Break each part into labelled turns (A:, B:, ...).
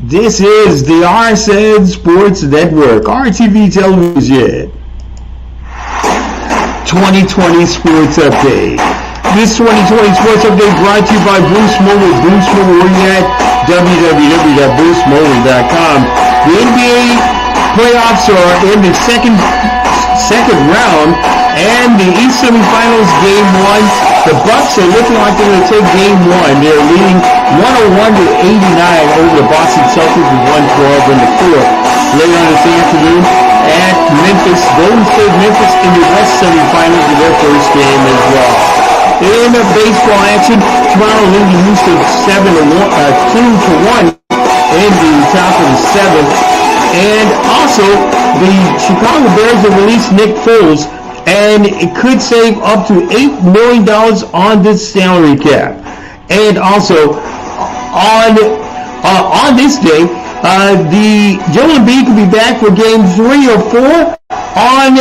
A: This is the RSN Sports Network, RTV Television, 2020 Sports Update. This 2020 Sports Update brought to you by Bruce Mobile. Bruce Mobile, where you at? www.brucemobile.com. The NBA playoffs are in the second round, and the East semifinals game 1. The Bucks are looking like they're going to take game 1. They're leading 101-89 over the Boston Celtics with 112 in the fourth. Later on this afternoon at Memphis, Golden State Memphis in the West semifinals of their first game as well. In the baseball action, Toronto leading Houston 2-1 in the top of the seventh. And also, the Chicago Bears have released Nick Foles, and it could save up to $8 million on this salary cap. And also, on this day, the Joel Embiid could be back for game 3 or 4 on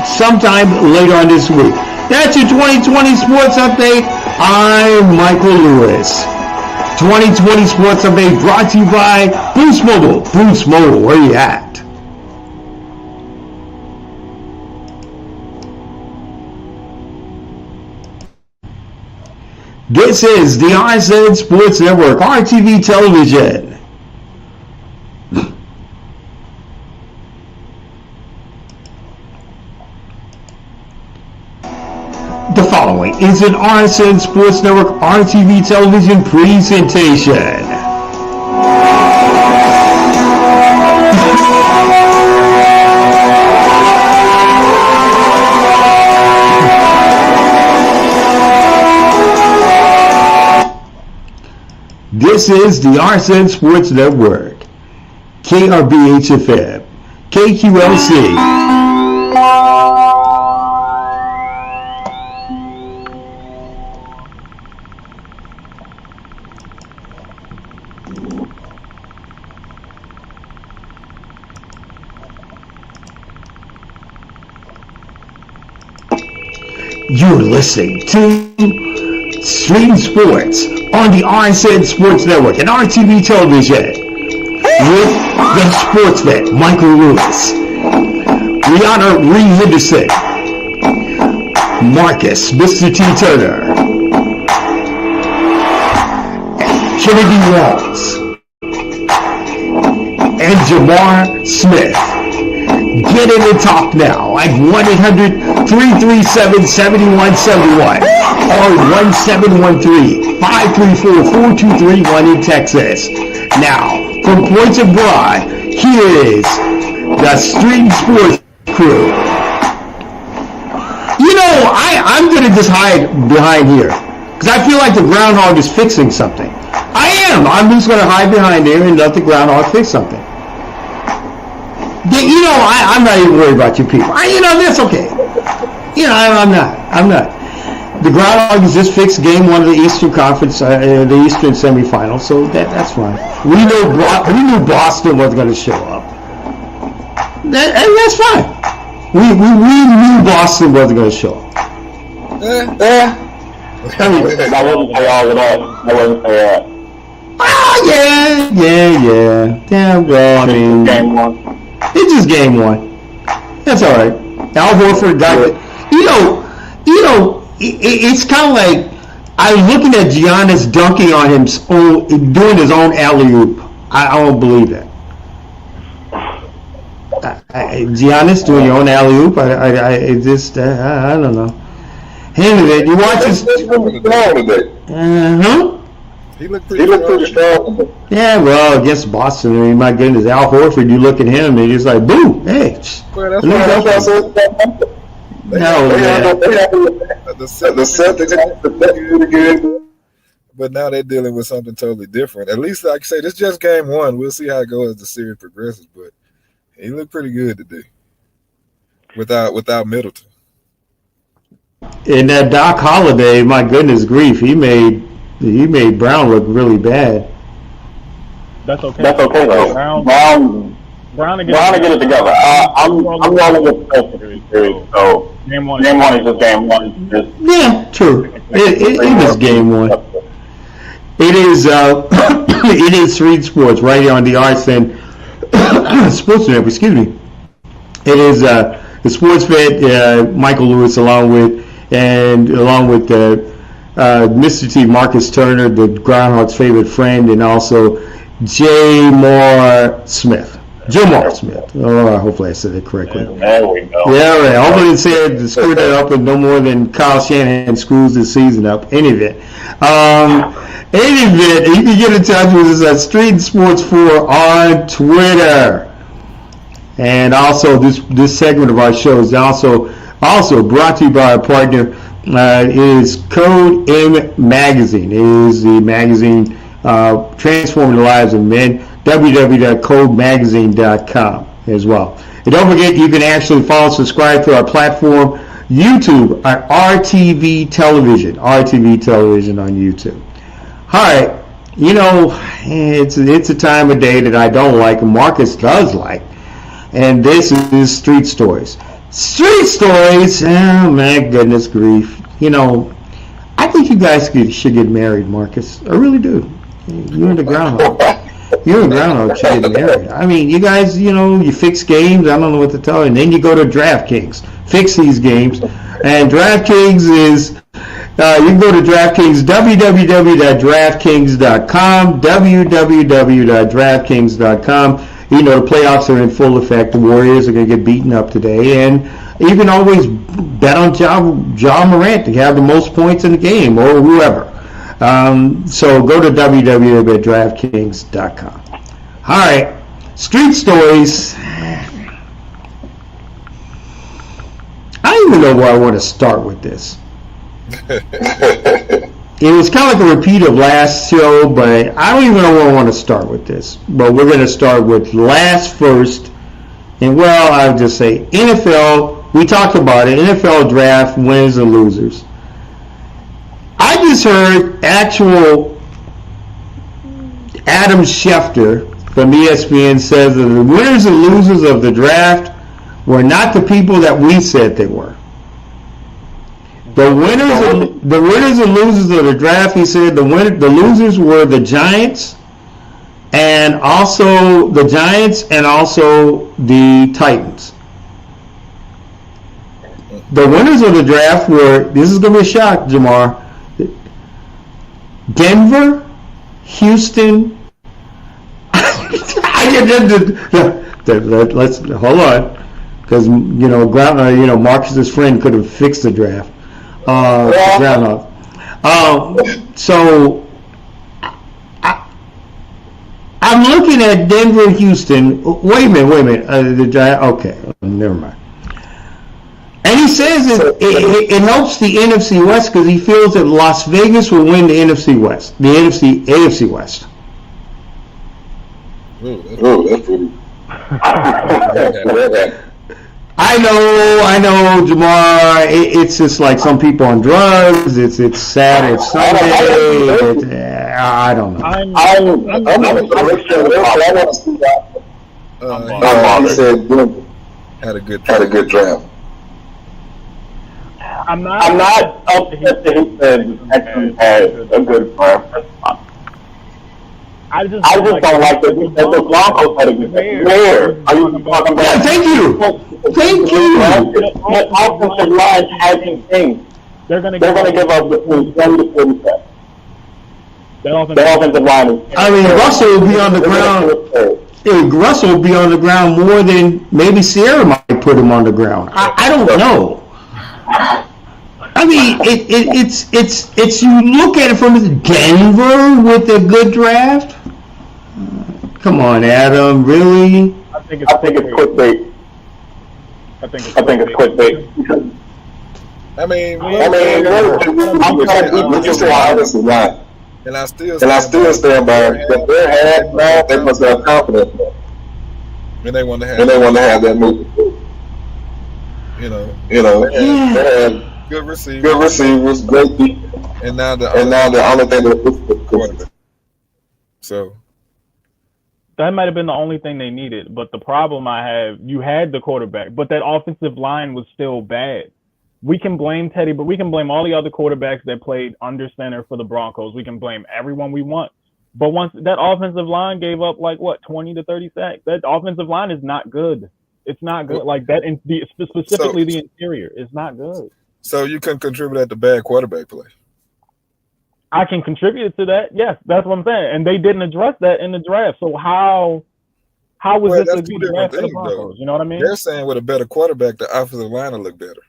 A: sometime later on this week. That's your 2020 Sports Update. I'm Michael Lewis. 2020 Sports Update brought to you by Bruce Mobile. Bruce Mobile, where you at? This is the RSN Sports Network, RTV Television. The following is an RSN Sports Network RTV Television presentation. This is the RSN Sports Network, KRBH-FM, KQLC. You're listening to Stream Sports on the RSN Sports Network and RTV Television with the sports vet, Michael Lewis, Rihanna Reed Henderson, Marcus, Mr. T. Turner, Kennedy Walls, and JMar Smith. Get in and talk now at 1-800-337-7171 or 1-713-534-4231 in Texas. Now, from points abroad, here is the Stream Sports crew. You know, I'm going to just hide behind here because I feel like the groundhog is fixing something. I am. I'm just going to hide behind here and let the groundhog fix something. You know, I'm not even worried about you people. That's okay. I'm not. The groundhog has just fixed game 1 of the Eastern Conference, the Eastern semifinals, so that's fine. We knew Boston was going to show up. And that's fine. We knew Boston wasn't going to show up.
B: I wouldn't say all of that. I wouldn't say that.
A: Yeah, well, I mean...
B: Game 1.
A: It's just game 1. That's all right. Al Horford got it. It's kind of like I'm looking at Giannis dunking on him, doing his own alley-oop. I don't believe that. Giannis doing your own alley-oop. I don't know. Anyway, you watch this.
B: He looked pretty strong.
A: Yeah, well, against Boston, I mean, my goodness, Al Horford, you look at him and he's like, boom, hey.
B: Well, that's what I said.
C: The Celtics have to play good. But now they're dealing with something totally different. At least, like I say, this is just game 1. We'll see how it goes as the series progresses. But he looked pretty good today without Middleton.
A: And that Doc Holliday, my goodness grief, he made Brown look really bad.
D: That's okay.
B: That's okay though. Brown to get it together. I'm rolling with the series. So game one is just game 1.
A: Yeah, true. It is game 1. It is it is Street Sports right here on the Arson Sports Network. Excuse me. It is the sports vet Michael Lewis along with Mr. T Marcus Turner, the Groundhog's favorite friend, and also JMar Smith. JMar Smith. Oh, hopefully I said it correctly.
B: There we go.
A: Yeah, right. Hopefully it said screwed that up and no more than Kyle Shanahan screws this season up. Any event. You can get in touch with us at Street Sports 4 on Twitter. And also this segment of our show is also brought to you by our partner. It is Code M Magazine. It is the magazine transforming the lives of men. www.codemagazine.com as well. And don't forget, you can actually follow, subscribe to our platform, YouTube, at RTV Television on YouTube. All right, it's a time of day that I don't like, and Marcus does like, and this is Street Stories. Street Stories, oh my goodness grief. I think you guys should get married, Marcus. I really do. You and the Groundhog. You and Groundhog should get married. I mean, you guys, you fix games. I don't know what to tell you. And then you go to DraftKings. Fix these games. And DraftKings is, you can go to DraftKings, www.draftkings.com, www.draftkings.com. The playoffs are in full effect. The Warriors are going to get beaten up today. And you can always bet on Ja Morant to have the most points in the game or whoever. So go to www.draftkings.com. All right, Street Stories. I don't even know where I want to start with this. It was kind of like a repeat of last show, but I don't even know where I want to start with this. But we're going to start with last first. And, well, I would just say NFL. We talked about it. NFL draft winners and losers. I just heard actual Adam Schefter from ESPN says that the winners and losers of the draft were not the people that we said they were. The winners and losers of the draft, he said, the losers were the Giants and also the Titans. The winners of the draft were, this is going to be a shock, JMar, Denver, Houston. Let's hold on, because Marcus's friend could have fixed the draft. Groundhog. So I'm looking at Denver, Houston. Wait a minute. The Giants. Okay, never mind. And he says it helps the NFC West because he feels that Las Vegas will win the NFC West, the AFC West.
C: Oh, that's pretty.
A: I know, JMar. It's just like some people on drugs. It's sad. It's Sunday. I don't know.
B: I'm
C: He said had a good draft.
B: I'm not upset that he said Texans had a good draft. I just don't like that the Broncos had a good draft. Where are you talking about?
A: Yeah, thank you.
B: The offensive line hasn't changed. They're going to give up between 20 to 40 sacks. The offensive line is.
A: I mean, Russell will be on the ground. Russell will be on the ground more than maybe Sierra might put him on the ground. I don't know. I mean, it's you look at it from Denver with a good draft. Come on, Adam, really?
B: I think it's clickbait. I think it's clickbait.
C: I mean,
B: I'm just honestly not.
C: And I still stand by it. Their head, they must have confidence. And they want to have that move. They had good receivers, great defense, and now the only thing that was the quarterback. So
D: that might have been the only thing they needed. But the problem you had the quarterback, but that offensive line was still bad. we can blame Teddy, but we can blame all the other quarterbacks that played under center for the Broncos. We can blame everyone we want. But once that offensive line gave up 20 to 30 sacks, that offensive line is not good. It's not good. Like that, specifically the interior is not good.
C: So you can contribute at the bad quarterback play.
D: I can contribute to that. Yes, that's what I'm saying. And they didn't address that in the draft. So how was this a good draft for the Broncos? You know what I mean?
C: They're saying with a better quarterback, the offensive line will look better.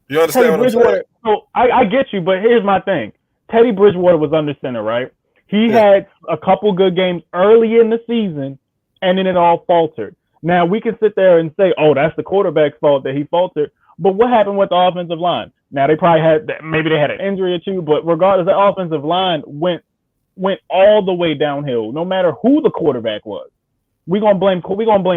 C: You understand what I'm saying?
D: So I get you, but here's my thing. Teddy Bridgewater was under center, right? He had a couple good games early in the season, and then it all faltered. Now, we can sit there and say, oh, that's the quarterback's fault that he faltered. But what happened with the offensive line? Now, they probably maybe they had an injury or two, but regardless, the offensive line went all the way downhill, no matter who the quarterback was. We're gonna blame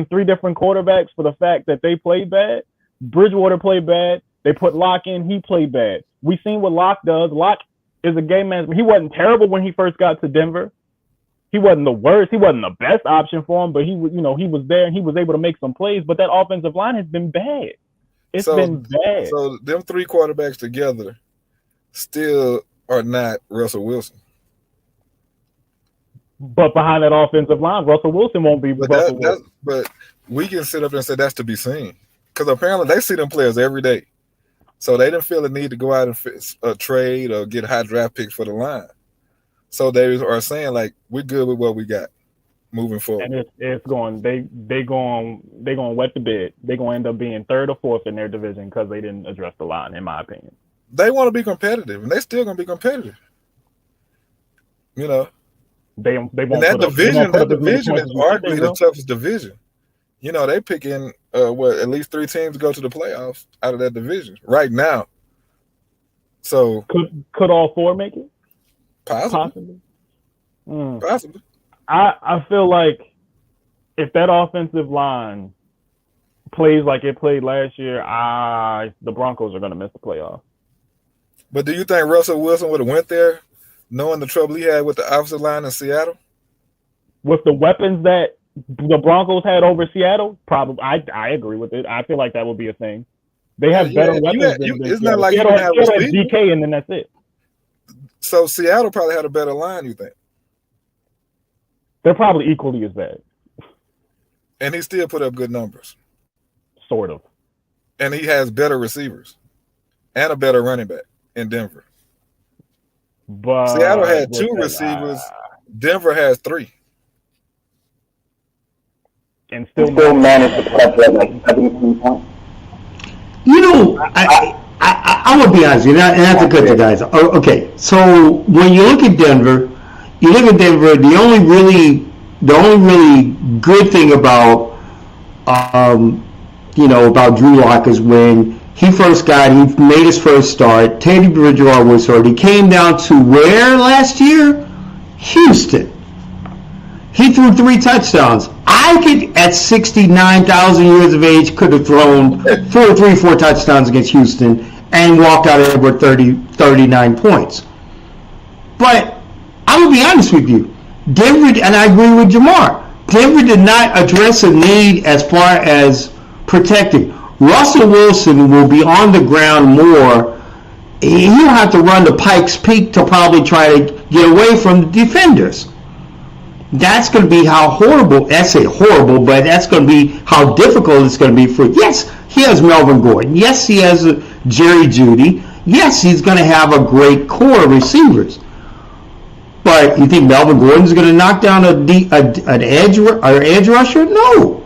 D: three different quarterbacks for the fact that they played bad. Bridgewater played bad. They put Locke in. He played bad. We seen what Locke does. Locke is a game manager. He wasn't terrible when he first got to Denver. He wasn't the worst. He wasn't the best option for him, but he was there and he was able to make some plays. But that offensive line has been bad. It's been bad.
C: So them three quarterbacks together still are not Russell Wilson.
D: But behind that offensive line, Russell Wilson won't be Russell Wilson.
C: But we can sit up and say that's to be seen. Because apparently they see them players every day. So they didn't feel the need to go out and trade or get high draft picks for the line. So they are saying, like, we're good with what we got moving forward.
D: And it's going they going wet the bed. They're going to end up being third or fourth in their division because they didn't address the line, in my opinion.
C: They want to be competitive, and they're still going to be competitive. You know,
D: they won't.
C: That division is arguably the toughest division. You know, they picking at least 3 teams to go to the playoffs out of that division right now. So
D: could all 4 make it?
C: Possibly. Possibly.
D: I feel like if that offensive line plays like it played last year, the Broncos are going to miss the playoffs.
C: But do you think Russell Wilson would have went there knowing the trouble he had with the offensive line in Seattle?
D: With the weapons that the Broncos had over Seattle, probably. I agree with it. I feel like that would be a thing. They have better weapons than
C: it's not like
D: you have DK and then that's it.
C: So Seattle probably had a better line, you think?
D: They're probably equally as bad.
C: And he still put up good numbers.
D: Sort of.
C: And he has better receivers and a better running back in Denver.
D: But
C: Seattle had 2 receivers. Denver has 3.
D: And still
B: managed to put up like 17 points.
A: You know, I would be honest with you, and I have to cut you guys. Okay, so when you look at Denver, the only really good thing about about Drew Lock is when he made his first start. Teddy Bridgewater was hurt. He came down to where last year? Houston. He threw 3 touchdowns. I could, at 69,000 years of age, could have thrown 4 touchdowns against Houston and walked out of there with 39 points. But I will be honest with you, Denver, and I agree with JMar, Denver did not address a need as far as protecting. Russell Wilson will be on the ground more. He'll have to run to Pikes Peak to probably try to get away from the defenders. That's going to be how horrible, I say horrible, but that's going to be how difficult it's going to be for, yes, he has Melvin Gordon. Yes, he has Jerry Jeudy. Yes, he's going to have a great core of receivers. But you think Melvin Gordon's going to knock down an edge rusher? No.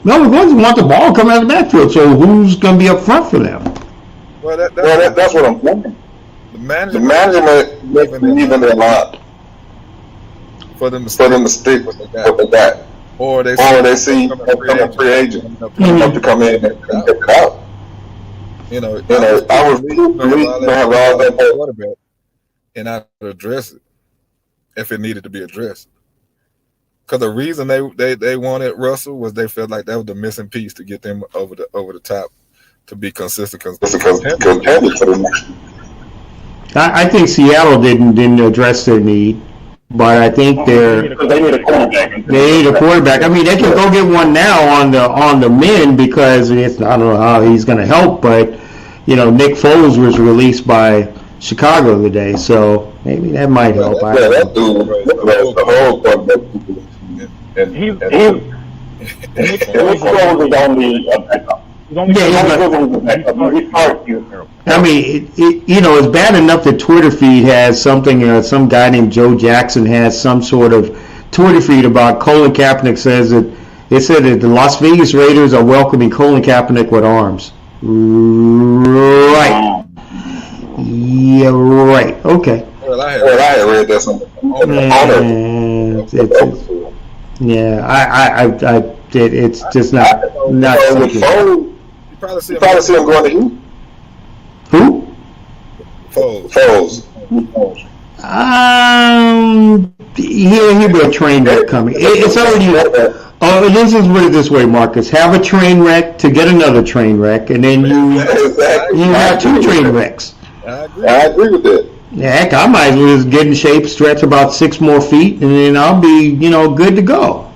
A: Melvin Gordon's want the ball coming out of the backfield, so who's going to be up front for them?
B: Well, that's what I'm thinking.
C: The management
B: leaving their lot.
C: For them to stick with the guy. Or they see a free agent to come in and pick it out. I was really have all that quarterback and I would address it if it needed to be addressed. Because the reason they wanted Russell was they felt like that was the missing piece to get them over the top to be consistent.
A: I think Seattle didn't address their need. but I think
B: they need a quarterback.
A: They need a quarterback. I mean, they can go get one now on the men because I don't know how he's going to help, but Nick Foles was released by Chicago today, so maybe that might help.
E: That dude, the whole quarterback.
B: Nick Foles is only a backup.
A: I mean, it's bad enough that Twitter feed has something. Some guy named Joe Jackson has some sort of Twitter feed about Colin Kaepernick. Said that the Las Vegas Raiders are welcoming Colin Kaepernick with arms. Right. Yeah. Right. Okay.
E: Well, I had read that something.
A: It's just not something.
E: You probably see him going to Houston.
A: Who?
E: Foles.
A: He'll be a train wreck coming. It's already. Let's just put it this way, Marcus. Have a train wreck to get another train wreck, and then you have two train wrecks.
E: I agree with that.
A: Yeah, heck, I might as well just get in shape, stretch about 6 more feet, and then I'll be, good to go.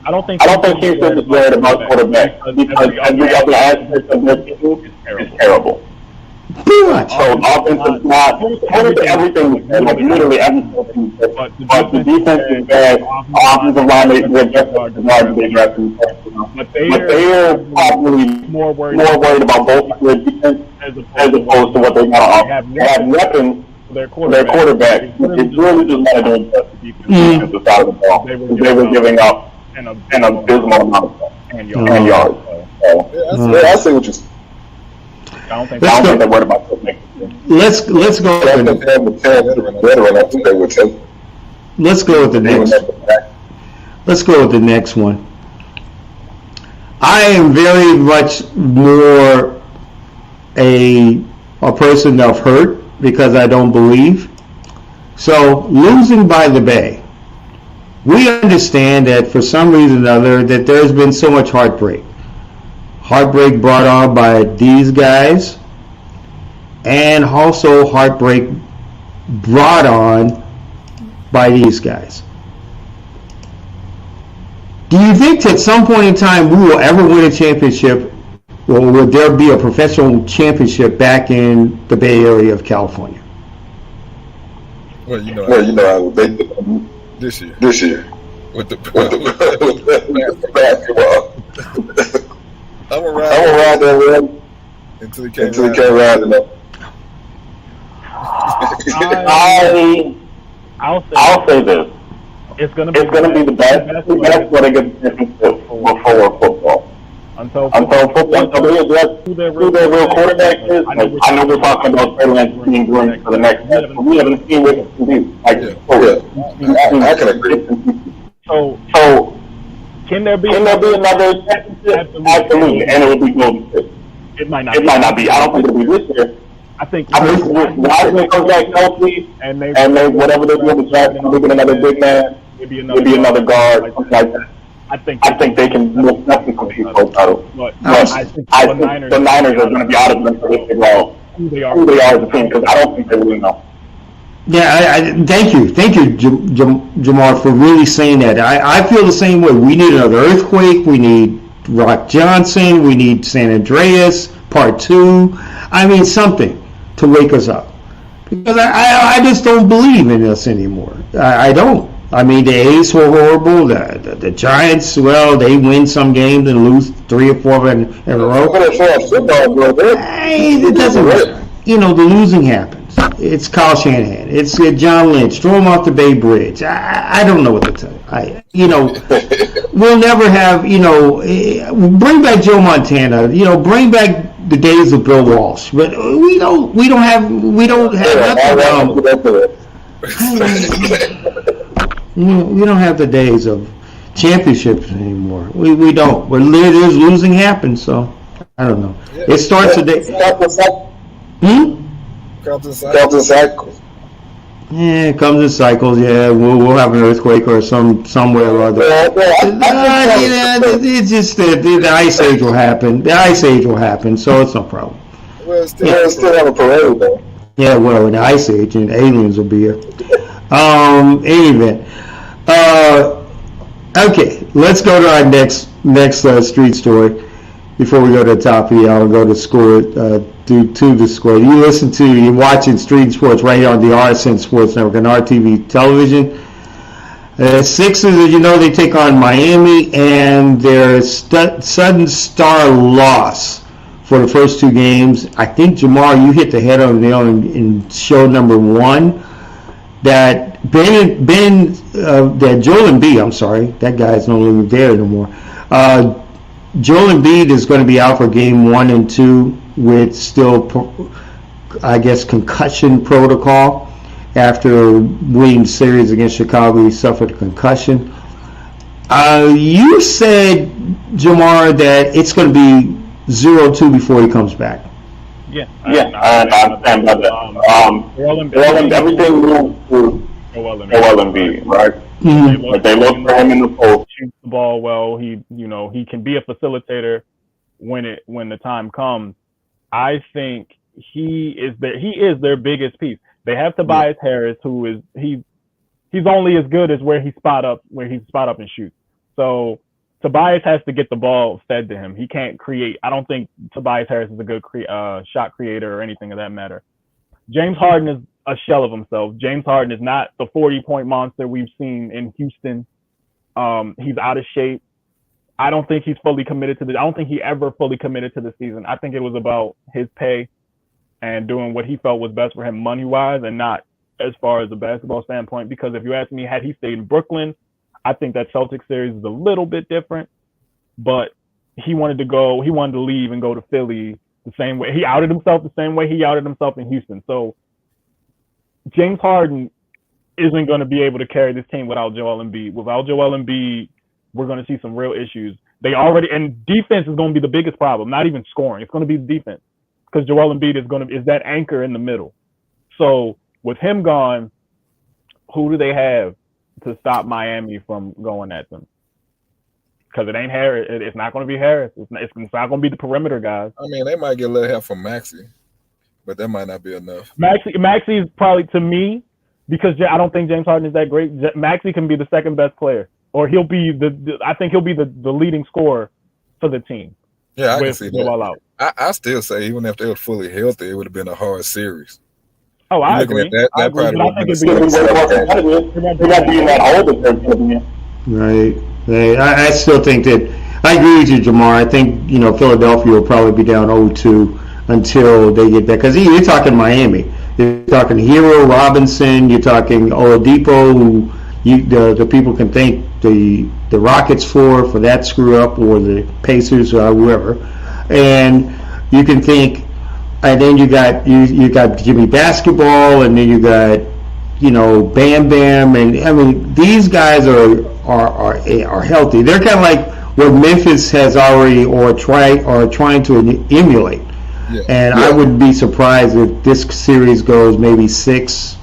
B: I don't think Houston is worried about quarterback because every other aspect of their team is terrible.
A: Pretty much.
B: So offense is not everything is bad, literally everything. But the defense is bad. Offensive line they're just but they are probably more worried about both their defense as opposed to what they got. They have weapons. Their quarterback is really just not doing the defense at the side of the ball. They were giving up an abysmal amount of yards.
E: I see what you're saying.
B: I don't think they're worried about that.
A: Let's go. Let's go with the next. Let's go with the next one. I am very much more a person of hurt because I don't believe. So losing by the Bay, we understand that for some reason or other that there's been so much heartbreak. Heartbreak brought on by these guys, and also heartbreak brought on by these guys. Do you think at some point in time we will ever win a championship, or would there be a professional championship back in the Bay Area of California?
E: Well, I would think this year with the basketball. I'm gonna ride that way until he can't ride enough.
B: I'll say this. It's gonna be the best when it gets before football. Until they address who their real quarterback is. I know we're talking about Trey Lance being groomed for the next step, but we haven't seen what he can do.
E: I can agree.
B: So can there be another championship? Absolutely, and it would be Golden State. It might not be. I don't think it'll be this year. I think Wiseman comes back healthy, and they whatever they do with Jackson, they get another big man, maybe another guard, something like that. I think they can most definitely compete for the title. But I think the Niners are going to be out of them for this figure out who they are as a team, because I don't think they really know.
A: Yeah, thank you, JMar, for really saying that. I feel the same way. We need another earthquake. We need Rock Johnson. We need San Andreas Part 2. I mean, something to wake us up, because I just don't believe in us anymore. I don't. I mean, the A's were horrible. The Giants, well, they win some games and lose 3 or 4 in a row. It doesn't matter. The losing happens. It's Kyle Shanahan. It's John Lynch. Throw him off the Bay Bridge. I don't know what to tell you. We'll never have, bring back Joe Montana. Bring back the days of Bill Walsh. But we don't have nothing. We don't have the days of championships anymore. We don't. There's losing happens, so I don't know. It starts today.
E: Comes in cycles.
A: Yeah, it comes in cycles. Yeah, we'll have an earthquake or somewhere or other. It's just the ice age will happen. The ice age will happen, so it's no problem.
E: Well, still have a parade though.
A: Yeah, well, in the Ice Age, and aliens will be here. Any event. Okay, let's go to our next street story before we go to the top here. I'll go to score, to the score. You're watching Street Sports right here on the RSN Sports Network and RTV television. Sixers, as you know, they take on Miami, and their sudden star loss for the first two games. I think, JMar, you hit the head on the nail in show number 1. That that Joel Embiid, I'm sorry, that guy's no longer there anymore. Joel Embiid is going to be out for game 1 and 2 with still, I guess, concussion protocol. After winning the series against Chicago, he suffered a concussion. You said, JMar, that it's going to be 0-2 before he comes back.
B: Yeah, I understand about that. Everything moves through Joel Embiid, right?
A: Mm-hmm.
B: Like they look for him in the post.
D: Shoots the ball well. He can be a facilitator when the time comes. I think he is their biggest piece. They have Tobias Harris, who is he's only as good as where he spot up and shoots. So Tobias has to get the ball fed to him. He can't create. I don't think Tobias Harris is a good shot creator or anything of that matter. James Harden is a shell of himself. James Harden is not the 40-point monster we've seen in Houston. He's out of shape. I don't think he's fully committed to I don't think he ever fully committed to the season. I think it was about his pay and doing what he felt was best for him money-wise, and not as far as the basketball standpoint. Because if you ask me, had he stayed in Brooklyn, I think that Celtics series is a little bit different. But he wanted to leave and go to Philly the same way. He outed himself the same way he outed himself in Houston. So James Harden isn't going to be able to carry this team without Joel Embiid. Without Joel Embiid, we're going to see some real issues. And defense is going to be the biggest problem, not even scoring. It's going to be defense, because Joel Embiid is that anchor in the middle. So with him gone, who do they have to stop Miami from going at them? Because it ain't Harris. It's not going to be Harris. It's not going to be the perimeter guys.
C: I mean, they might get a little help from Maxey, but that might not be enough.
D: Maxey is probably, to me, because I don't think James Harden is that great, Maxey can be the second best player, or he'll be I think he'll be the leading scorer for the team.
C: Yeah, I can see that.
D: Out.
C: I still say, even if they were fully healthy, it would have been a hard series.
D: Oh, I agree.
C: That probably would have
A: been right. I still think that I agree with you, JMar. I think Philadelphia will probably be down 0-2 until they get back. Because you're talking Miami, you're talking Hero, Robinson, you're talking Oladipo, who the people can thank the Rockets for that screw up, or the Pacers, or whoever, and you can think. And then you got Jimmy Basketball, and then you got Bam Bam, and I mean these guys are healthy. They're kind of like what Memphis has already trying to emulate. Yeah. And I wouldn't be surprised if this series goes maybe 6,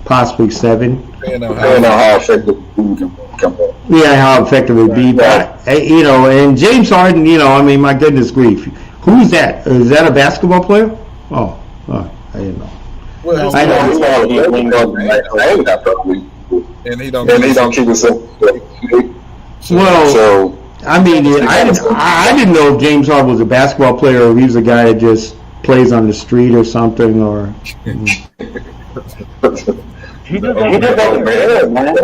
A: possibly 7.
E: Depending on how effective
A: how effective it would be. But and James Harden, I mean, my goodness grief. Who's that? Is that a basketball player? Oh, I didn't know.
E: Well,
A: I know.
E: And he don't keep himself.
A: Well, so, I mean, I didn't know if James Harden was a basketball player, or if he was a guy that just plays on the street or something, or.
B: He just doesn't care, man. He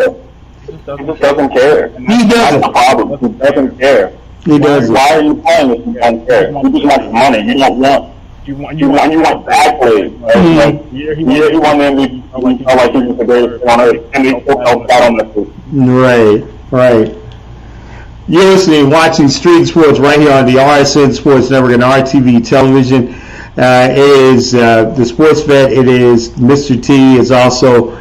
B: just doesn't care.
A: He doesn't.
B: That's the problem. He doesn't care.
A: He doesn't.
B: Why are you playing if you don't care? You just want money. You don't want. You want bad plays. Right?
A: Mm-hmm.
B: Like, he won the MVP. Like he was the greatest on earth, and they still felt out on the field.
A: Right. You're listening, watching Street Sports right here on the RSN Sports Network and RTV television. It is the Sports Vet. It is Mr. T. Is also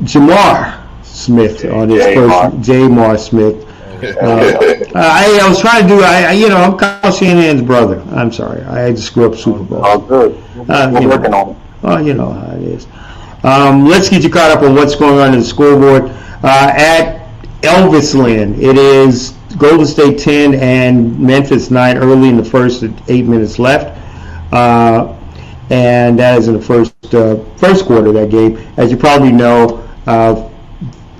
A: JMar Smith on his first. JMar Smith. I was trying to do. I'm Kyle Shanahan's brother. I'm sorry. I had to screw up Super Bowl.
B: Oh, good. We're working on it.
A: Oh, you know how it is. Let's get you caught up on what's going on in the scoreboard at Elvis Land. It is Golden State 10 and Memphis 9 early in the first, 8 minutes left. and that is in the first quarter of that game. As you probably know,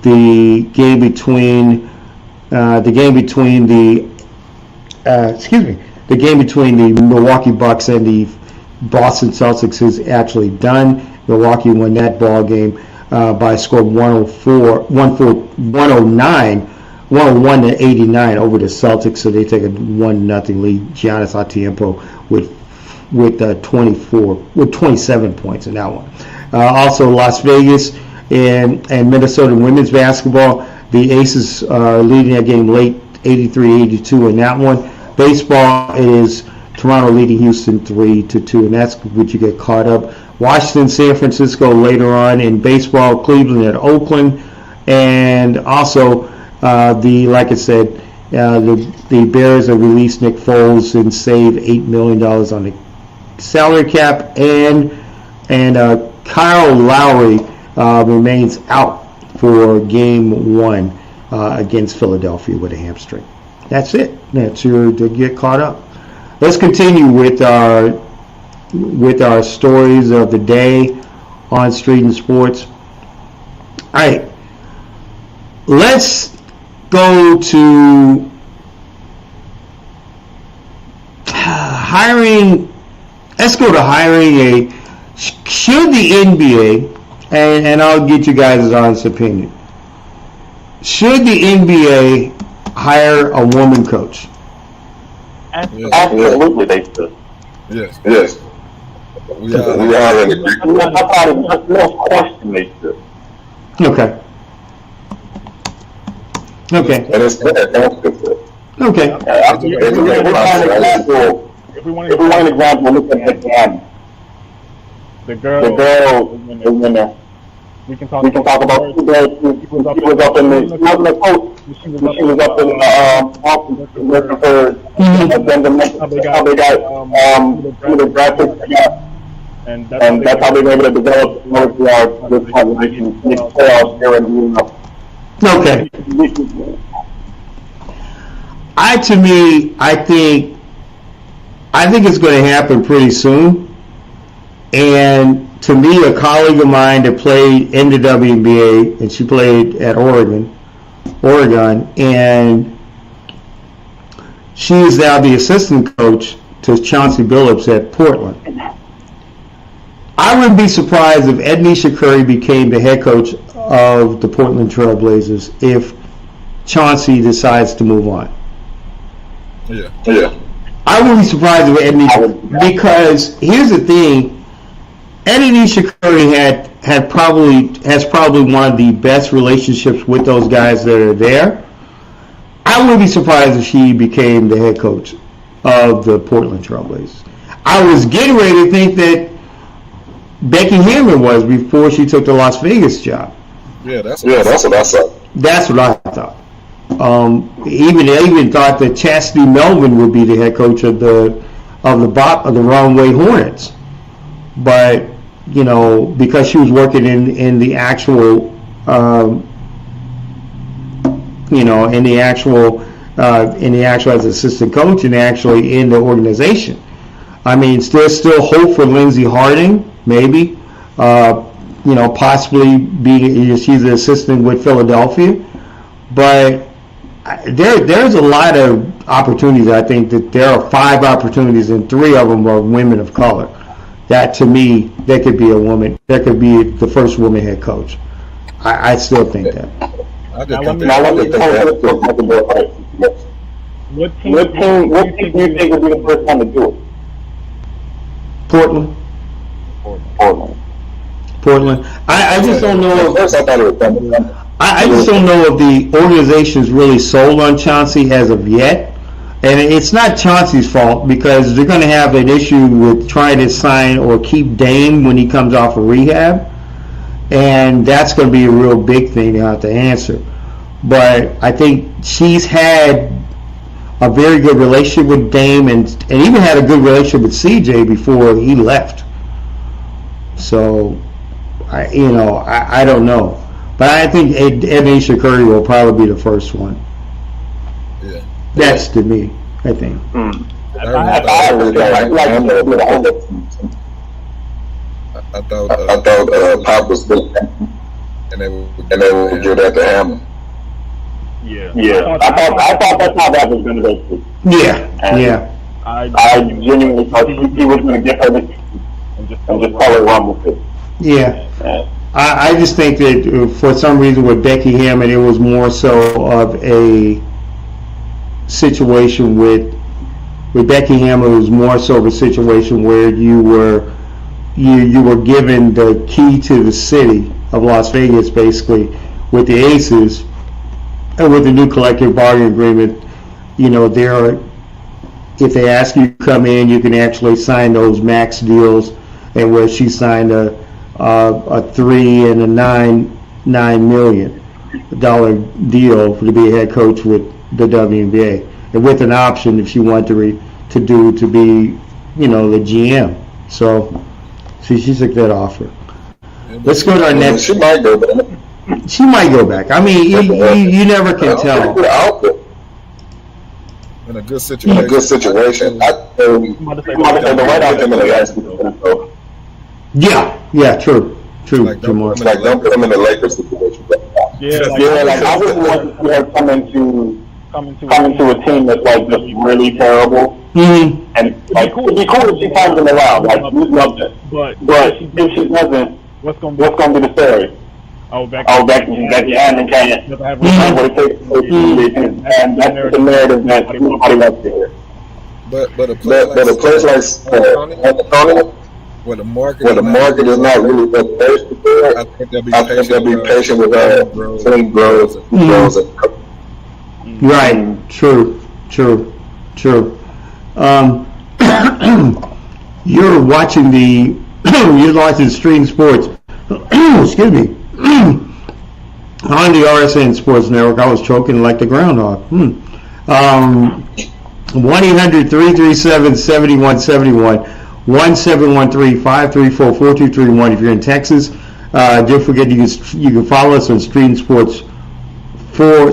A: the game between the Milwaukee Bucks and the Boston Celtics is actually done. Milwaukee won that ball game by a score of 101 to 89 over the Celtics, so they take a 1-0 lead. Giannis Antetokounmpo with 27 points in that one. Also, Las Vegas and Minnesota women's basketball, the Aces are leading that game late, 83-82 in that one. Baseball is Toronto leading Houston 3-2, and that's what you get caught up. Washington, San Francisco later on in baseball, Cleveland at Oakland, and also like I said, the Bears have released Nick Foles and saved $8 million on the salary cap, and Kyle Lowry remains out for Game 1 against Philadelphia with a hamstring. That's it. That's to get caught up. Let's continue with our stories of the day on Street and Sports. All right, let's go to hiring. Let's go to hiring should the NBA, and I'll get you guys' honest opinion. Should the NBA hire a woman coach?
B: Absolutely, they should.
C: Yes. We are in agreement.
B: I thought it was no question they should.
A: Okay.
E: And it's bad.
A: Okay.
B: If we want an example, look at the girl, the winner. We can talk about two girls. She was up in the coach. She was up in the working for. And then how they got the graphics, and that's how they were able to develop this population, make playoffs here in the
A: Okay. I think it's going to happen pretty soon. And to me, a colleague of mine that played in the WNBA, and she played at Oregon, and she is now the assistant coach to Chauncey Billups at Portland. I wouldn't be surprised if Ednisha Curry became the head coach of the Portland Trail Blazers if Chauncey decides to move on.
C: Yeah.
A: I wouldn't be surprised if Ednisha, because here's the thing, Ednisha Curry has probably one of the best relationships with those guys that are there. I wouldn't be surprised if she became the head coach of the Portland Trail Blazers. I was getting ready to think that Becky Hammond was before she took the Las Vegas job.
E: That's what I thought.
A: That's what I thought. Even thought that Chastity Melvin would be the head coach of the Runaway Hornets, but because she was working in the actual as assistant coach and actually in the organization. I mean, there's still hope for Lindsey Harding, maybe. Possibly she's an assistant with Philadelphia, but there's a lot of opportunities. I think that there are 5 opportunities, and 3 of them are women of color. That, to me, that could be a woman. That could be the first woman head coach. I still think that.
B: What team do you think would be the first one to do it?
A: Portland. I just don't know. I just don't know if the organization is really sold on Chauncey as of yet. And it's not Chauncey's fault, because they're going to have an issue with trying to sign or keep Dame when he comes off of rehab. And that's going to be a real big thing to have to answer. But I think she's had a very good relationship with Dame and even had a good relationship with CJ before he left. So, I don't know. But I think Ednisha Curry will probably be the first one.
C: Yeah.
A: That's to me, I think.
C: I thought
E: Pop was good,
C: and they would
E: give that to Hammer.
B: Yeah. I thought that's how that was going to go too.
A: Yeah,
B: And
A: yeah.
B: I genuinely thought he was going to get her and just tell her run with it.
A: Yeah. I just think that for some reason with Becky Hammond, it was more so of a situation with Becky Hammond. It was more so of a situation where you were given the key to the city of Las Vegas, basically, with the Aces, and with the new collective bargaining agreement. If they ask you to come in, you can actually sign those max deals, and where she signed a $3 and a $9 million deal to be a head coach with the WNBA, and with an option if she wanted to be the GM. So she took that offer. Let's go to our next.
E: She might go back.
A: She might go back. I mean, you never can tell.
C: In a good situation.
E: I think
B: The White House really asked me to go.
A: Yeah, true.
C: Like,
A: JMar.
E: it's like don't put them in the Lakers situation.
B: Like I wouldn't want to see her coming to a team that's like just really terrible.
A: Mm-hmm.
B: And like it'd be cool if she turns them around. Like we'd love that. But if she doesn't, what's gonna be the story? Becky Hammond can't. What it takes to and that's the narrative that nobody wants to hear.
C: But a
E: place like San Antonio,
C: where the market
E: is not really that thirsty for it,
C: I think
E: they'll be patient with her. Team grows.
A: Right. True. You're watching Stream Sports. Excuse me. On the RSN Sports Network. I was choking like the groundhog. 1-800-337-7171. 1-713-534-4231 if you're in Texas. Don't forget you can follow us on Stream Sports 4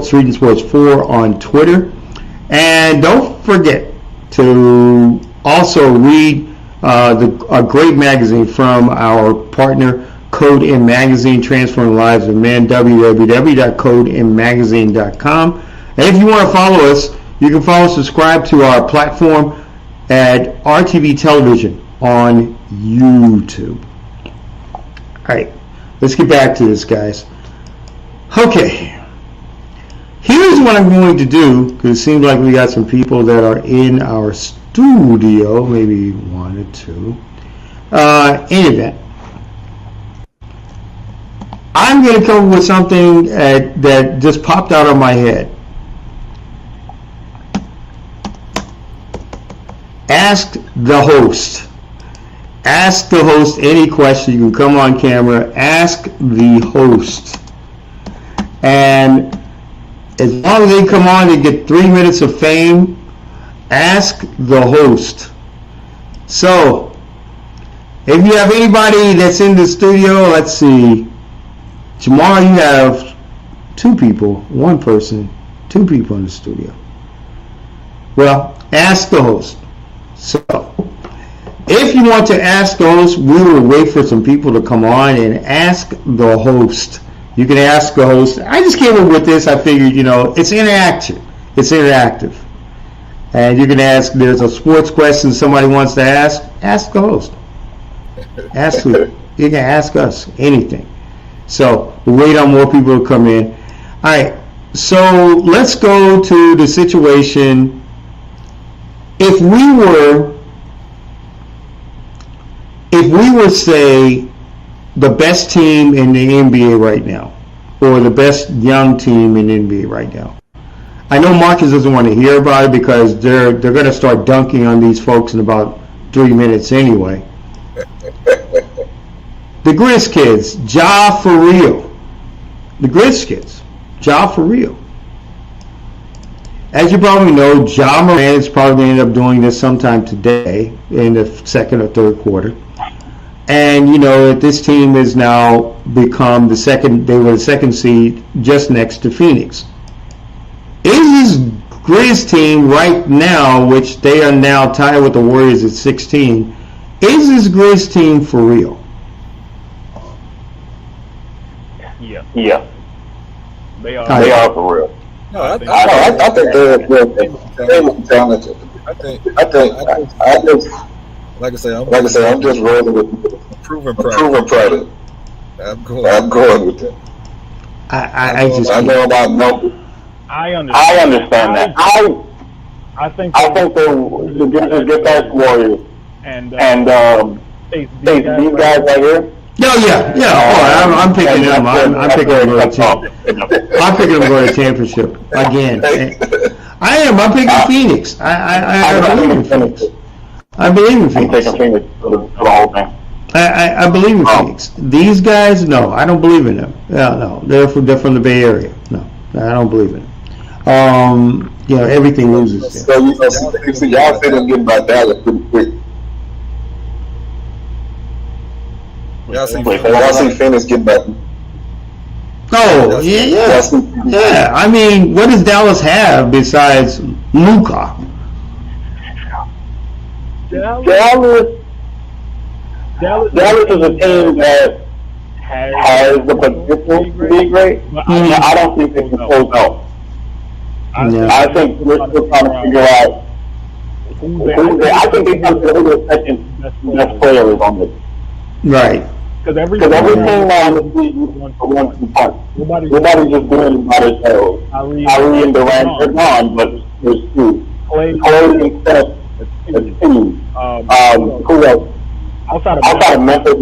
A: on Twitter. And don't forget to also read a great magazine from our partner Code M Magazine, Transforming Lives of Men, www.codemmagazine.com. And if you want to follow us, you can subscribe to our platform at RTV Television on YouTube. All right, let's get back to this, guys. Okay, here's what I'm going to do, because it seems like we got some people that are in our studio, maybe one or two. In event, I'm going to come up with something that just popped out of my head. Ask the host. Ask the host any question. You can come on camera. Ask the host. And as long as they come on, they get 3 minutes of fame. Ask the host. So, if you have anybody that's in the studio, let's see. JMar, you have two people in the studio. Well, ask the host. So, if you want to ask the host, we will wait for some people to come on and ask the host. You can ask the host. I just came up with this. I figured, it's interactive. And you can ask, there's a sports question somebody wants to ask the host. Ask who. You can ask us anything. So, we'll wait on more people to come in. All right. So, let's go to the situation. If we were, say, the best team in the NBA right now, or the best young team in the NBA right now, I know Marcus doesn't want to hear about it because they're going to start dunking on these folks in about 3 minutes anyway. The Grizz kids, Ja for real. The Grizz kids, Ja for real. As you probably know, Ja Morant is probably going to end up doing this sometime today in the second or third quarter. And this team has now become they were the second seed just next to Phoenix. Is this Grizz team right now, which they are now tied with the Warriors at 16, is this Grizz team for real?
D: Yeah.
B: Yeah.
D: They are.
B: They are for real.
C: No, I
E: think they're talented.
C: I think
E: Like I say, I'm just rolling with
C: proven
E: product. I'm going with that.
A: I just
E: I know about numbers.
D: I understand
B: that.
D: I think
B: the good past Warriors
D: and
B: these guys right here.
A: Oh, I'm picking them. I'm picking them to I'm picking them to go to championship again. I am. I'm picking Phoenix. I believe in Phoenix. I believe in Phoenix.
B: I'm taking Phoenix for the whole thing.
A: I believe in Phoenix. These guys, no, I don't believe in them. No, they're from the Bay Area. No, I don't believe in them. Everything loses there.
E: So y'all see them getting by Dallas pretty quick. Y'all see Phoenix get back.
A: Oh, yeah. I mean, what does Dallas have besides Luka?
B: Dallas is a team that has the potential to be great, but I don't think they can close out. I think we're still trying to figure out who they. I think they have the second best players on this.
A: Right.
B: Because every team on the league wants to 1-2 punch. Nobody's just doing it by themselves. Kyrie and Durant are gone, but there's two. Clay and Steph, a team. Who else? Outside of Memphis,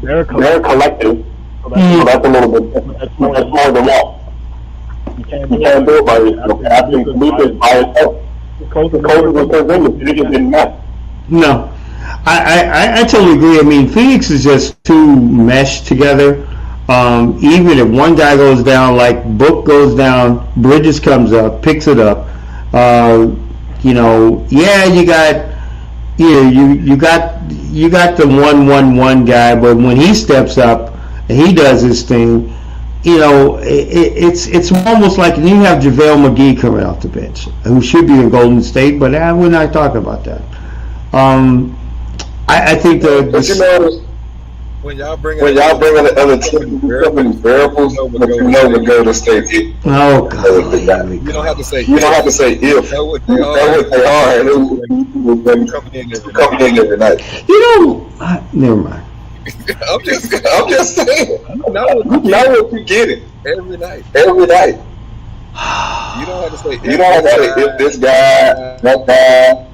B: they're collective. So that's a little bit different. That's more than that. You can't do it by yourself. I think Luka is by himself. The coaches and Porzingis, they just didn't match.
A: No. I totally agree. I mean, Phoenix is just too meshed together. Even if one guy goes down, like Book goes down, Bridges comes up, picks it up. You got the 1-1-1 guy, but when he steps up and he does his thing, it's almost like you have JaVale McGee coming off the bench, who should be in Golden State, but we're not talking about that. I think
E: when y'all bring in the other team, variables, but you know what Golden State is.
A: Oh God!
E: You don't have to say if. You know what they are, and they're coming in every night.
A: Never mind.
E: I'm just saying. You know what you get it every night. You don't have to say if this guy, that guy.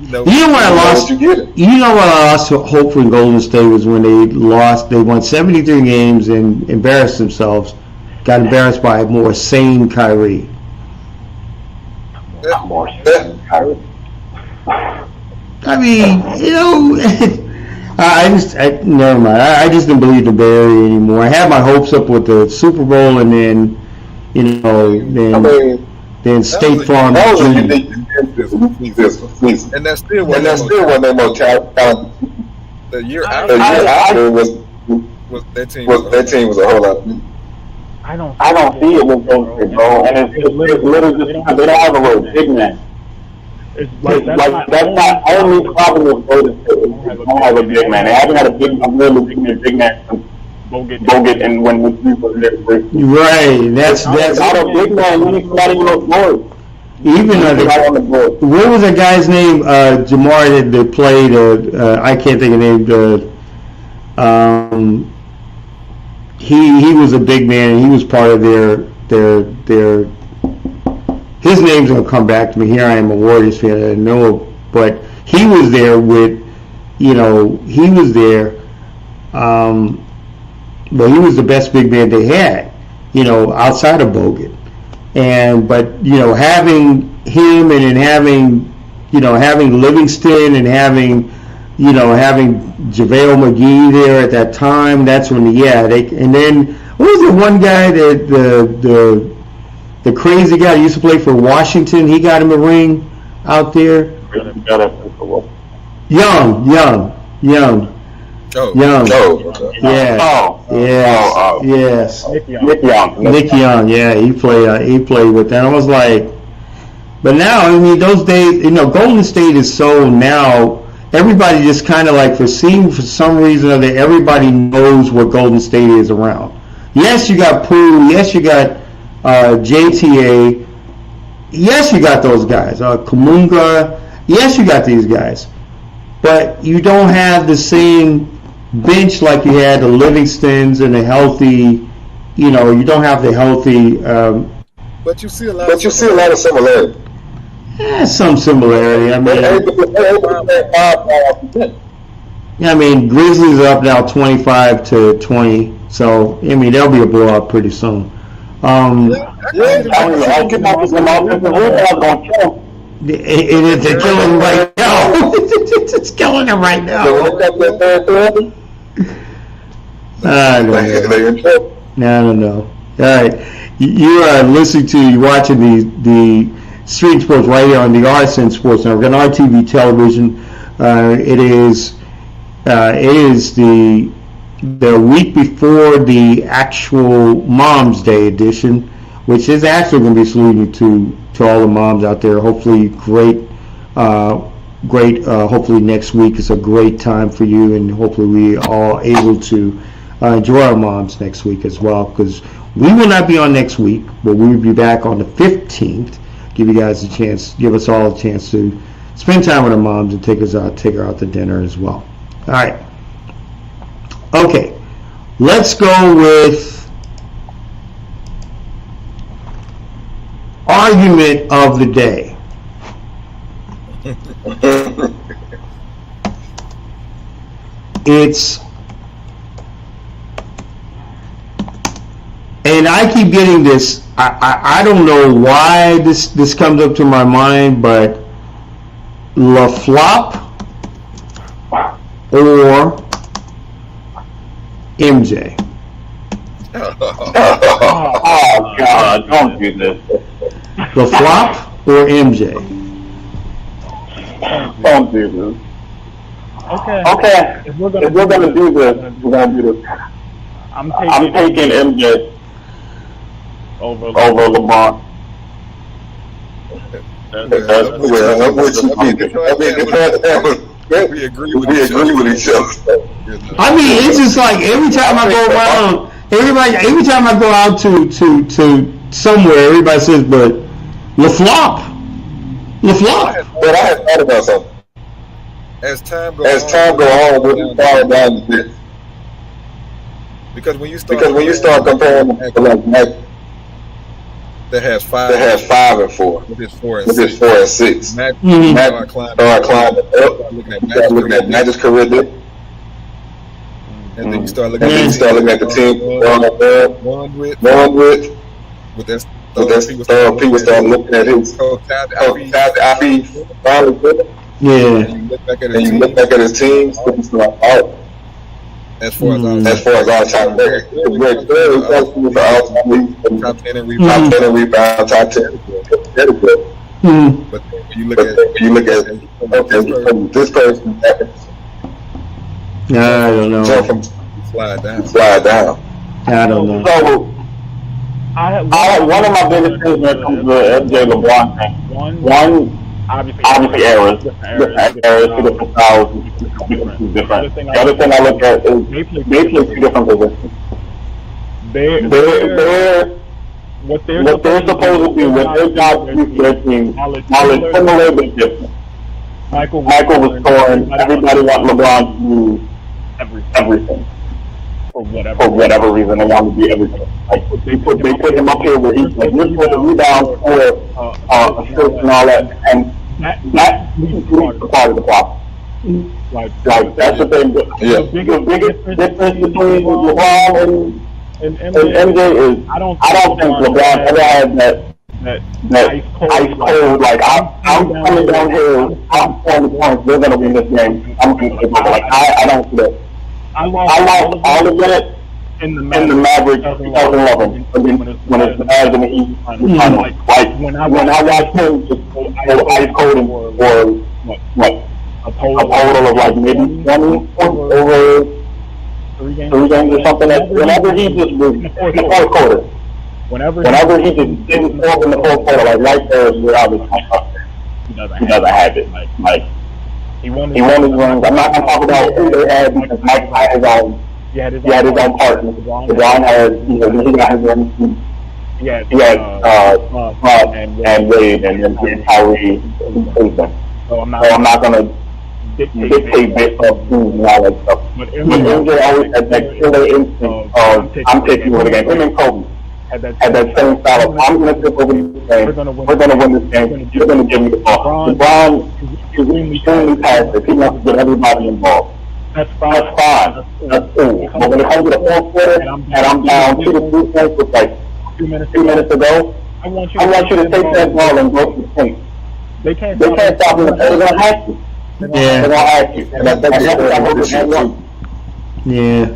A: You know what I lost hope for Golden State was when they lost. They won 73 games and embarrassed themselves. Got embarrassed by a more sane Kyrie.
B: More sane Kyrie.
A: I mean, never mind. I just didn't believe the Bay Area anymore. I had my hopes up with the Super Bowl, and then, then State Farm.
E: And that's still one of their most talented. The year after was that team was a whole lot.
B: I don't see it with Golden State, bro. And it's literally just because they don't have a real big man. That's my only problem with Golden State. They don't have a big man. They haven't had a big man since Bogut and when we was there.
A: Right. That's
B: not a big man. You need somebody on the board.
A: Even on the board. What was that guy's name? JMar that played. I can't think of the name. He was a big man. And he was part of their. His name's gonna come back to me. Here I am, a Warriors fan. I didn't know, but he was there with. He was there. Well, he was the best big man they had, outside of Bogut. But having him and then having Livingston and having JaVale McGee there at that time, that's when and then what was the one guy that the crazy guy that used to play for Washington, he got him a ring out there. Young.
E: Oh.
A: Young.
E: Okay.
A: Yes.
B: Nick
A: Young. Yeah, he played with them. I was like, but now, I mean, those days, Golden State is so now, everybody just kind of like for some reason or other, everybody knows what Golden State is around. Yes, you got Poole. Yes, you got JTA. Yes, you got those guys. Kumunga. Yes, you got these guys. But you don't have the same bench like you had the Livingstons and the healthy, you don't have the healthy.
C: But you see a lot.
E: of similarity.
A: Some similarity. I mean, Grizzlies are up now 25-20. So there'll be a blowout pretty soon. It's killing right now. It's killing him right now. I don't know. All right, you are you're watching the Street Sports right here on the RSN Sports Network on RTV television. It is the week before the actual Mom's Day edition, which is actually going to be saluted to all the moms out there. Hopefully, great. Hopefully next week is a great time for you, and hopefully we are all able to enjoy our moms next week as well. Because we will not be on next week, but we will be back on the 15th. Give you guys a chance, give us all a chance to spend time with our moms and take her out to dinner as well. All right. Okay, let's go with argument of the day. And I keep getting this. I don't know why this comes up to my mind, but LaFlop or MJ.
B: Oh God! Don't do this.
A: LaFlop or MJ?
B: Don't do this. Okay. If we're gonna do this, we're gonna do this. I'm taking MJ over LeBron.
E: We agree with each other.
A: I mean, it's just like every time I go around, every time I go out to somewhere, everybody says, "But LaFlop."
E: But I had thought about something. As time goes on, we'll fall down to this. Because when you start comparing them to like Mike, that has 5 and 4, with his 4 and 6, Matt started climbing up, looking at Magic's career there. And then you start looking at the team won with that stuff. People start looking at his finally.
A: Yeah.
E: And you look back at his team, it's like, oh. As far as our time, Greg Curry was top 10 in rebound, top 10. But when you look at this person,
A: I don't know.
E: Jump from slide down.
A: I don't know.
B: So, I had one of my biggest things when it comes to the MJ LeBron thing. One, obviously errors, different styles, different. The other thing I look at is they play 2 different positions. What they're supposed to do, what their job is for their team, while it's similar but different. Michael was scoring. Everybody wants LeBron to do everything. For whatever reason, they want to do everything. Like they put him up here where he's like, you're supposed to rebound, score, assists and all that, and that leads to part of the problem. Like that's the thing. The biggest difference between LeBron and MJ is I don't think LeBron ever had that ice cold, like I'm coming down here, I'm scoring the points, we're gonna win this game. I'm gonna take over. Like I don't see that. I lost all of that in the Mavericks 2011 when it's the Mavs and the Heat. Like when I watched him just go ice cold and what a total of like maybe 20 points over 3 games or something. Whenever he just was in the fourth quarter, whenever he just didn't score in the fourth quarter, like right there is where I was he doesn't have it. Like he won his rings. I'm not gonna talk about who they had because Mike had his own He had his own partner. LeBron had, he got his own team. He had and Wade, and then Kyrie and Cleveland. So I'm not gonna dictate bits of teams and all that stuff. But MJ always had that killer instinct of I'm taking over the game. Him and Kobe had that same style of I'm gonna take over this game. We're gonna win this game. You're gonna give me the ball. LeBron is extremely passive. He wants to get everybody involved. That's fine. That's cool. But when it comes to the fourth quarter and I'm down 2 to 3 points with like 2 minutes to go, I want you to take that ball and go to the paint. They can't stop him. They're gonna have to. They're gonna have to. And that's
A: yeah.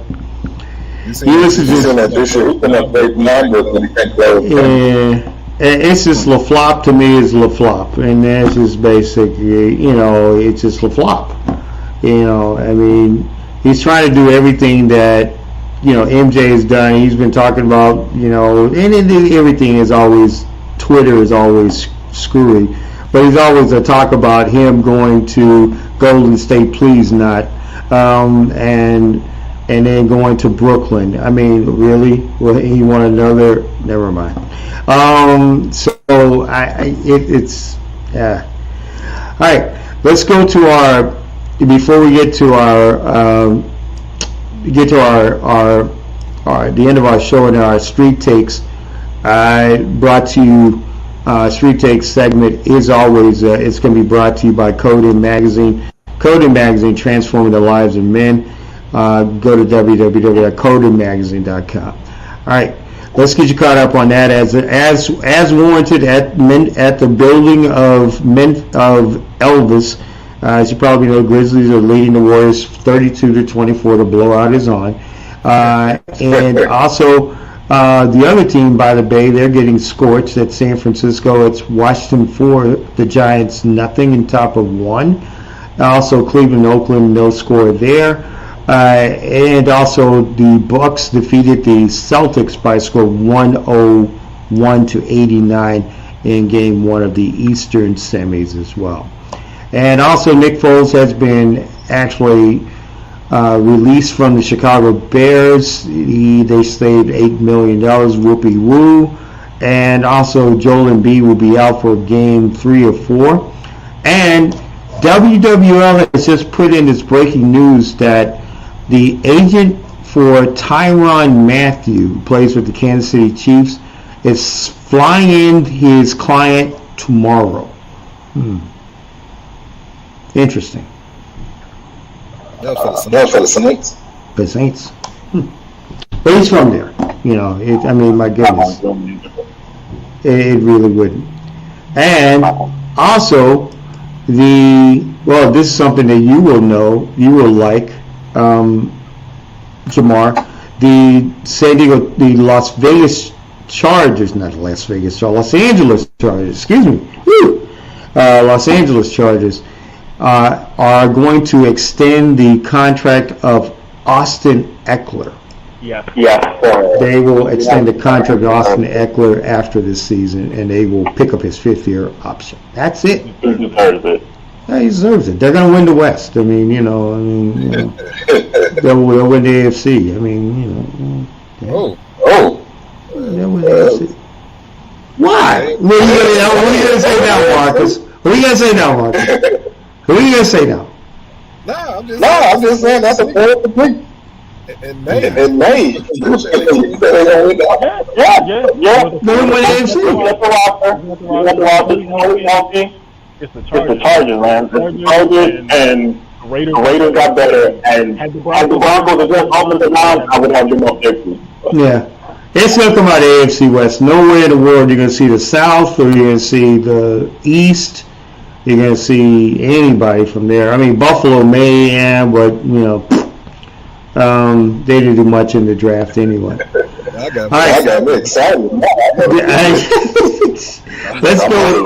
E: You listen to that this year. He's been up great numbers when he can't play.
A: Yeah. It's just LaFlop to me is LaFlop, and that's just basically, it's just LaFlop. I mean, he's trying to do everything that, MJ has done. He's been talking about, and everything is always, Twitter is always screwy. But there's always a talk about him going to Golden State, please not, and then going to Brooklyn. I mean, really? Well, he want another? Never mind. It's yeah. All right, let's go to our. Before we get to our the end of our show and our street takes, I brought to you street takes segment is always it's going to be brought to you by Candid magazine. Candid magazine, transforming the lives of men. Go to www.candidmagazine.com. All right, let's get you caught up on that as warranted at the building of Elvis. As you probably know, Grizzlies are leading the Warriors 32-24. The blowout is on. And also, the other team by the Bay, they're getting scorched at San Francisco. It's Washington 4, the Giants nothing in top of 1. Also, Cleveland, Oakland, no score there. And also, the Bucks defeated the Celtics by a score of 101-89 in Game 1 of the Eastern semis as well. And also, Nick Foles has been actually released from the Chicago Bears. They saved $8 million, whoopee woo. And also, Joel Embiid will be out for Game 3 or 4. And WWL has just put in this breaking news that the agent for Tyrann Mathieu, who plays with the Kansas City Chiefs, is flying in his client tomorrow. Interesting.
E: That was for the Saints.
A: The Saints. But he's from there. I mean, my goodness. It really wouldn't. And also, this is something that you will know, you will like, JMar. The Los Angeles Chargers, Los Angeles Chargers are going to extend the contract of Austin Eckler.
B: Yes.
A: They will extend the contract of Austin Eckler after this season, and they will pick up his 5th-year option. That's it.
B: He deserves it.
A: Yeah, he deserves it. They're going to win the West. They'll win the AFC.
E: Oh.
A: They'll win the AFC. Why? What are you going to say now, Marcus? What are you going to say now?
E: I'm just saying that's a fair pick. In May.
B: Yeah.
A: They'll win the AFC.
B: It's the Chargers, man. The Chargers and the Raiders got better. And had the Broncos addressed offensive line, I would have them up there too.
A: Yeah. It's going to come out of the AFC West. Nowhere in the world you're going to see the South or you're going to see the East. You're going to see anybody from there. I mean, Buffalo may, but, they didn't do much in the draft anyway.
E: I got me excited.
A: Let's go.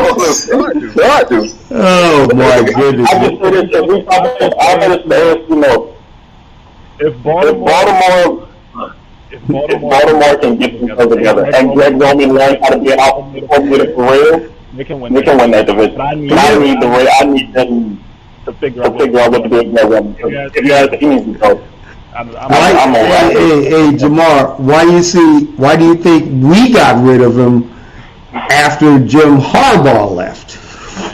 A: Oh, my goodness.
B: I just said this. If Baltimore can get themselves together and Greg Roman learns how to be an offensive coordinator for real, they can win that division. But I need them to figure out what to do with Greg Roman. If you ask the Eagles,
A: Hey, JMar, why do you think we got rid of him after Jim Harbaugh left?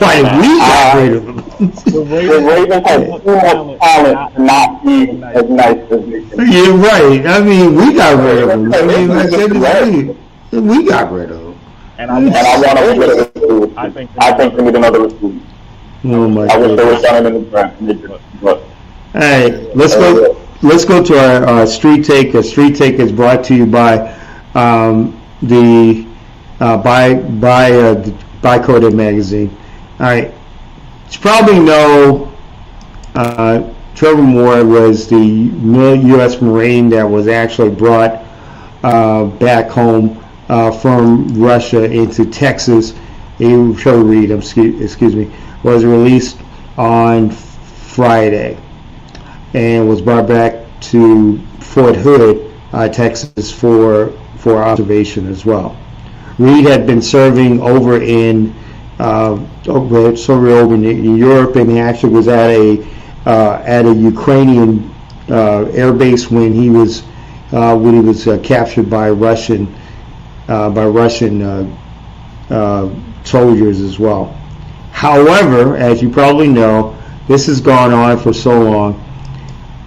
A: Why we got rid of him?
B: The Ravens have too much talent to not be as nice as they can.
A: You're right. I mean, we got rid of him. I mean, like we got rid of him.
B: And I want to get a receiver. I think we need another receiver.
A: Oh my
B: I wish they were done in the draft. But
A: hey, let's go to our street take. A street take is brought to you by by Coded magazine. All right, you probably know Trevor Moore was the U.S. Marine that was actually brought back home from Russia into Texas. Trevor Reed, excuse me, was released on Friday and was brought back to Fort Hood, Texas, for observation as well. Reed had been serving over in Europe, and he actually was at a Ukrainian air base when he was captured by Russian soldiers as well. However, as you probably know, this has gone on for so long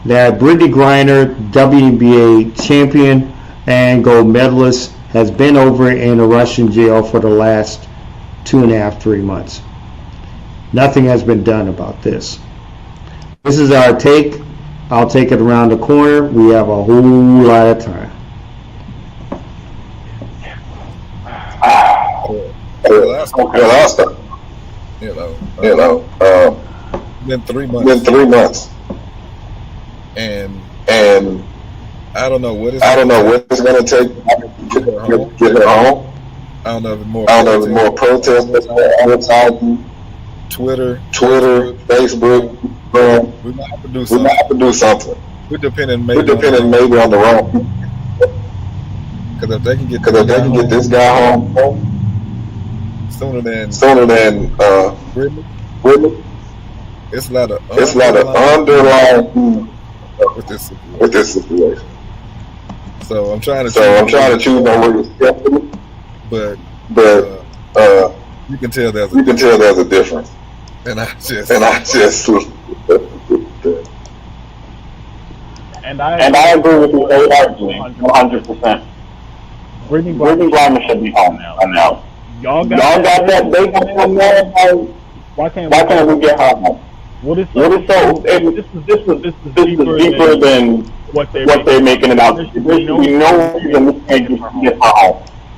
A: that Brittany Griner, WNBA champion and gold medalist, has been over in a Russian jail for the last 2.5, 3 months. Nothing has been done about this. This is our take. I'll take it around the corner. We have a whole lot of time.
C: Been 3 months. And I don't know what it's going to take to get her home. I don't know if it's more protest, advertising, Twitter, Facebook. We might have to do something. We're depending maybe on the wrong people. Because if they can get this guy home sooner than Brittany, it's a lot of underlying with this situation. So I'm trying to choose my words carefully, but you can tell there's a difference. And I just
B: and I agree with you 100%. Brittany Griner should be home now. Y'all got that? They got that. Why can't we get her home? This is deeper than what they're making it out to be. We know we can't get her home.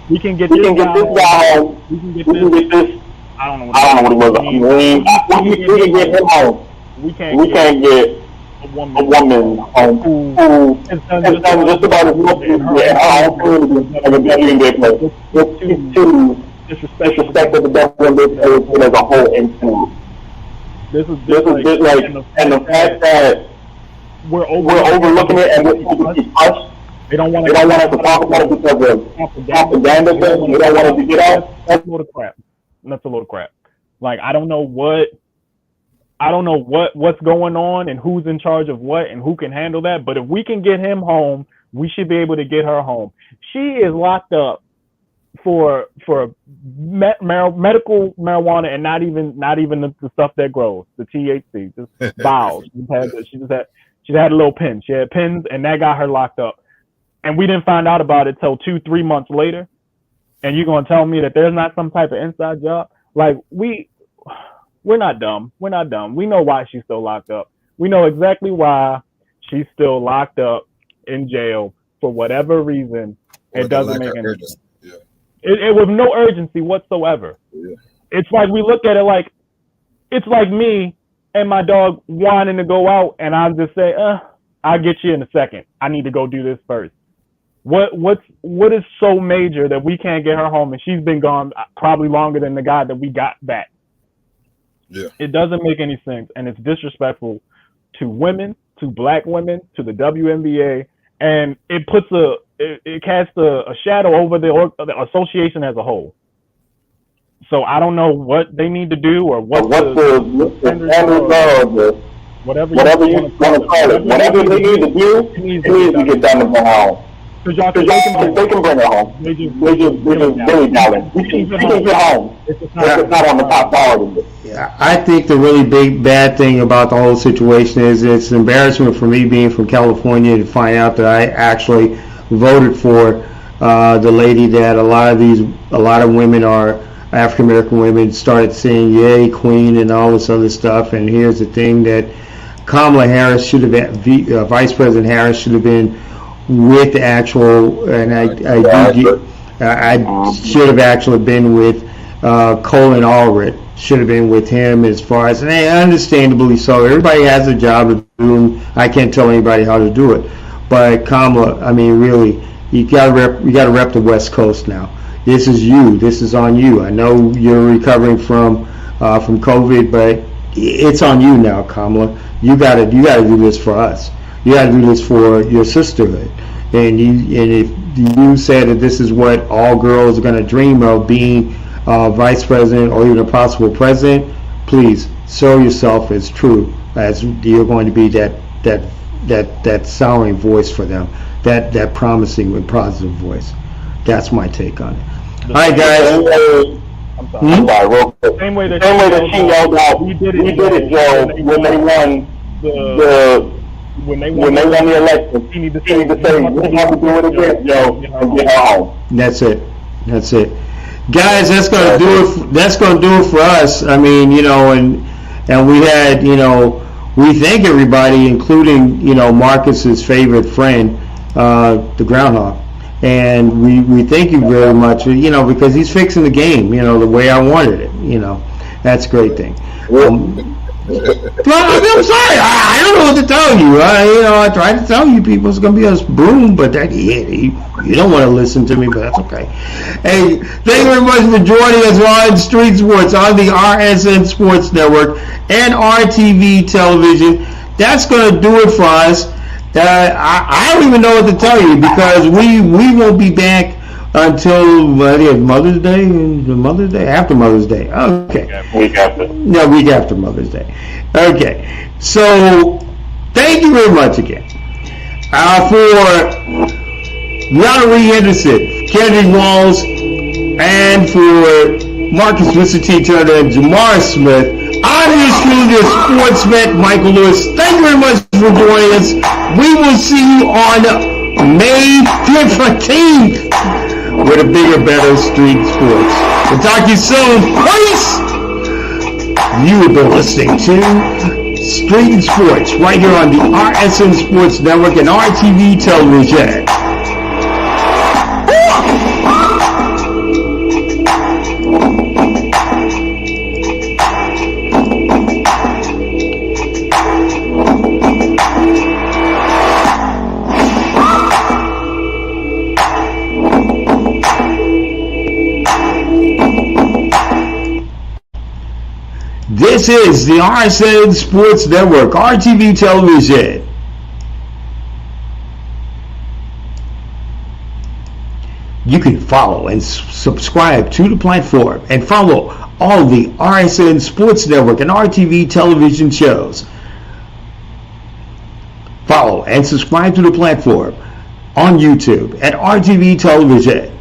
B: We can get this guy home. We can get this. I don't know what it was. We can get him home. We can't get a woman home who has done just about as much as a WNBA player. It's too disrespectful to the WNBA player as a whole and This is just like, and the fact that we're overlooking it and we're touched. They don't want us to talk about it because of propaganda thing. They don't want us to get out. That's a load of crap. That's a load of crap. Like I don't know what's going on and who's in charge of what and who can handle that. But if we can get him home, we should be able to get her home. She is locked up for medical marijuana and not even the stuff that grows, the THC, just vials. She had a little pin. She had pins, and that got her locked up. And we didn't find out about it till 2-3 months later. And you're gonna tell me that there's not some type of inside job? Like we're not dumb. We're not dumb. We know why she's still locked up. We know exactly why she's still locked up in jail for whatever reason. It doesn't make any sense. It was no urgency whatsoever. Yeah. It's like we look at it like it's like me and my dog wanting to go out, and I'll just say, I'll get you in a second. I need to go do this first. What is so major that we can't get her home, and she's been gone probably longer than the guy that we got back? Yeah. It doesn't make any sense, and it's disrespectful to women, to black women, to the WNBA, and it puts it casts a shadow over the association as a whole. So I don't know what they need to do or what the whatever you want to call it, whatever they need to do, it needs to get done to go home. Because they can bring it home. They just really balance. We can get home. It's not on the top priority.
A: Yeah, I think the really bad thing about the whole situation is it's an embarrassment for me being from California to find out that I actually voted for the lady that a lot of women are African American women started saying yay queen and all this other stuff. And here's the thing that Kamala Harris should have been, Vice President Harris should have been with the actual, and I should have actually been with Colin Allred. Should have been with him as far as, and understandably so. Everybody has a job to do, and I can't tell anybody how to do it. But Kamala, I mean, really, you got to rep the West Coast now. This is you. This is on you. I know you're recovering from COVID, but it's on you now, Kamala. You got to do this for us. You got to do this for your sisterhood. And if you said that this is what all girls are going to dream of, being vice president or even a possible president, please show yourself as true, as you're going to be that sounding voice for them, that promising and positive voice. That's my take on it. All right, guys.
B: I'm sorry, real quick. Same way that she yelled out, we did it, Joe, when they won when they won the election. She need to say, we have to do it again, Joe, and get her home.
A: That's it. Guys, that's gonna do it for us. I mean, and we had, we thank everybody, including, Marcus's favorite friend, the groundhog. And we thank you very much, because he's fixing the game, the way I wanted it, That's a great thing. But I'm sorry, I don't know what to tell you. I tried to tell you people it's going to be a boom, but you don't want to listen to me, but that's okay. Hey, thank you very much for joining us on Street Sports on the RSN Sports Network and RTV Television. That's going to do it for us. I don't even know what to tell you, because we won't be back until Mother's Day, after Mother's Day. Okay.
B: Week after.
A: No, week after Mother's Day. Okay. So, thank you very much again. For Henderson, Candid Walls, and for Marcus Vincent Turner and JMar Smith, I'm your sportsman, Michael Lewis. Thank you very much for joining us. We will see you on May 15th with a bigger, better Street Sports. We'll talk to you soon. Peace! You have been listening to Street Sports right here on the RSN Sports Network and RTV Television. This is the RSN Sports Network, RTV Television. You can follow and subscribe to the platform and follow all the RSN Sports Network and RTV Television shows. Follow and subscribe to the platform on YouTube at RTV Television.